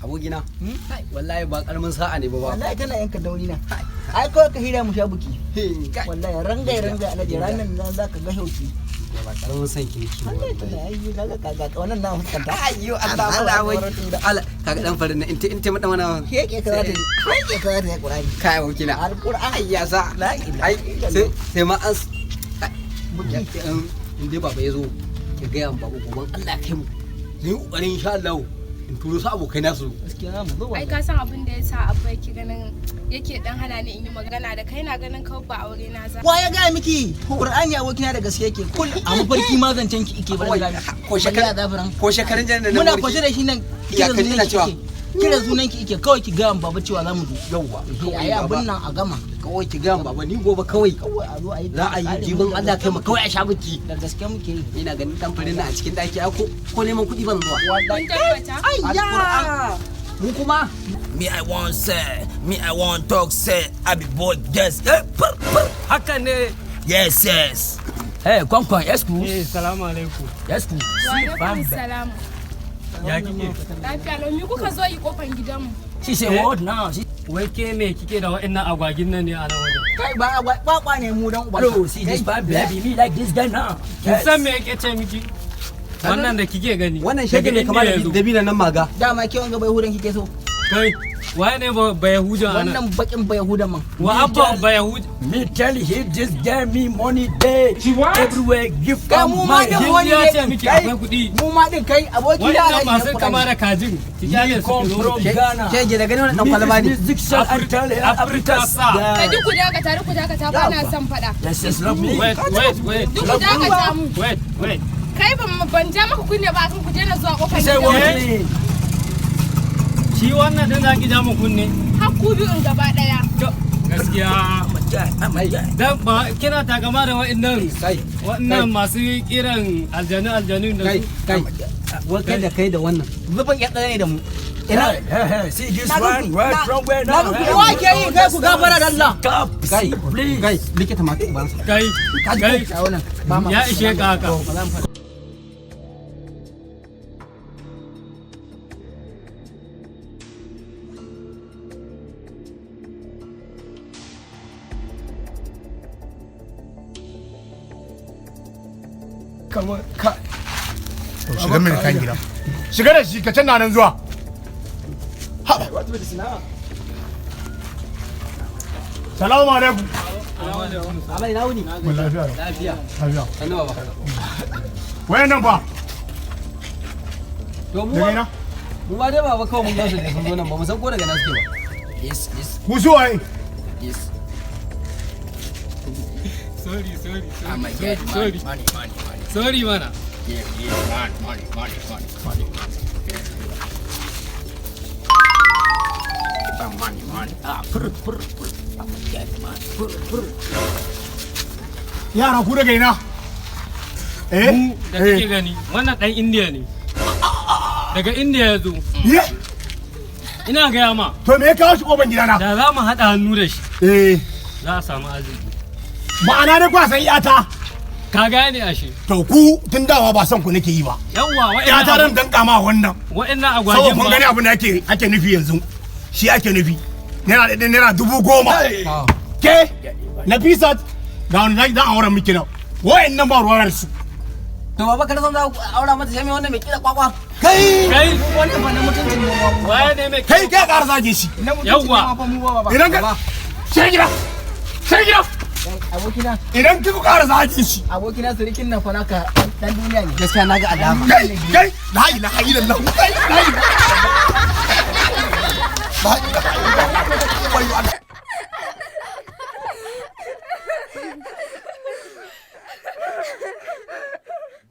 abokina wallahi ba karamin sa'a ne ba wallahi kana yanka dauri na ai kawai ka hira mu sha buki wallahi ranga alaji ranan nan zaka ga shauki ba karamin san kirki wallahi kaga wannan na hukunta ayyo Allah kaga dan farin nan in ta mada mana sheke ka ta ya Qur'ani kai abokina alqur'ani ya sa ai sai ma an buki in dai baba yazo ya ga yan babu goban Allah ya kai mu zai kokarin insha Allah in turo su abokai nasu gaskiya mu zo ai ka san abin da yasa abba yake ganin yake dan hana ni in yi magana da kai na ganin kawai ba aure na za wa ya ga miki Qur'ani abokina da gaske yake kul a mafarki ma zancen ki ike bar da ko shekarun jan da muna kwashe da shi nan kira sunan ki ike kawai ki ga baba cewa za mu zo yauwa ayi abin nan a gama kawai ki ga baba ni gobe kawai a zo ayi za a yi jibin Allah kai mu kawai a sha biki da gaske muke yi ina ganin dan farin nan a cikin daki ko neman kuɗi ban zuwa kun tabbata ayya mu kuma me I want talk say I be boy yes haka ne yes hey kwankwan esku salamu alaikum esku wa alaikum salam ya kike lafiya lau mi kuka zo yi kofan gidanmu she say what now wai ke me kike da wa'annan agwagin nan ne a nan wajen kai ba kwakwa ne mu dan uba hello see this bad baby me like this guy now kin san me yake ce miki wannan da kike gani wannan shege ne kamar dabina nan maga dama ke wanga bai hudan kike so kai waye ne ba yahudan anan wannan bakin bai hudan man wa abba ba yahud me tell him this guy me money day everywhere give kai mu ma din wani ya ce ne miki akwai kuɗi mu ma din kai aboki da wannan masu kama da kajin ki kyale su ki zo shege da gani wannan dan kwalba ne Africa sa ka ji ku dakata ba na son fada yes love me wait duk ku dakata mu wait kai ban ja maka kunne ba kan ku je na zuwa kofar say gidanmu what shi wannan din zaki ja mu kunne har ku biyun gaba daya gaskiya dan ba kina takama da wa'annan masu kiran aljanu da kai wakai da kai da wannan zubin ya tsare ne da mu see this one right from where now wa ke yi kai ku gafara da Allah kai please kai likita ma ban sa kai wannan ba ma ya ishe ka haka shiga mini kan gida shiga da shi ka can nan zuwa salamu alaikum Allah ina wuni lafiya sannu baba wayan nan ba to daga ina mu ba dai baba kawai mun gansu da sun zo nan ba mu san ko daga nan suke ba yes ku su waye yes sorry I'm a get money sorry mana yeah money money I'm a get money yara ku daga ina mu da kake gani wannan dan India ne daga India ya zo ye ina gaya ma to me ya kawo shi koban gidana da za mu haɗa hannu da shi za a samu arziki ma'ana da kwasan iyata ka gane ashe to ku tun dawa ba son ku nake yi ba yawwa iyata ran dan kama wannan wa'annan saboda agwagin kun gani abin da ake nufi yanzu shi ake nufi naira 10,000 ke Nafisat ga wani zan auren miki nan wayannan ba ruwan su to baba kana son za ku aura mata shame wannan mai kila kwakwa kai wannan fa na mutuncin ne waye ne mai kai ka ƙara zage shi yawwa idan ka sai gida abokina idan kika ƙara zage shi abokina surikin nan fa naka dan duniya ne gaskiya naga alama kai la ilaha illallah kai la ilaha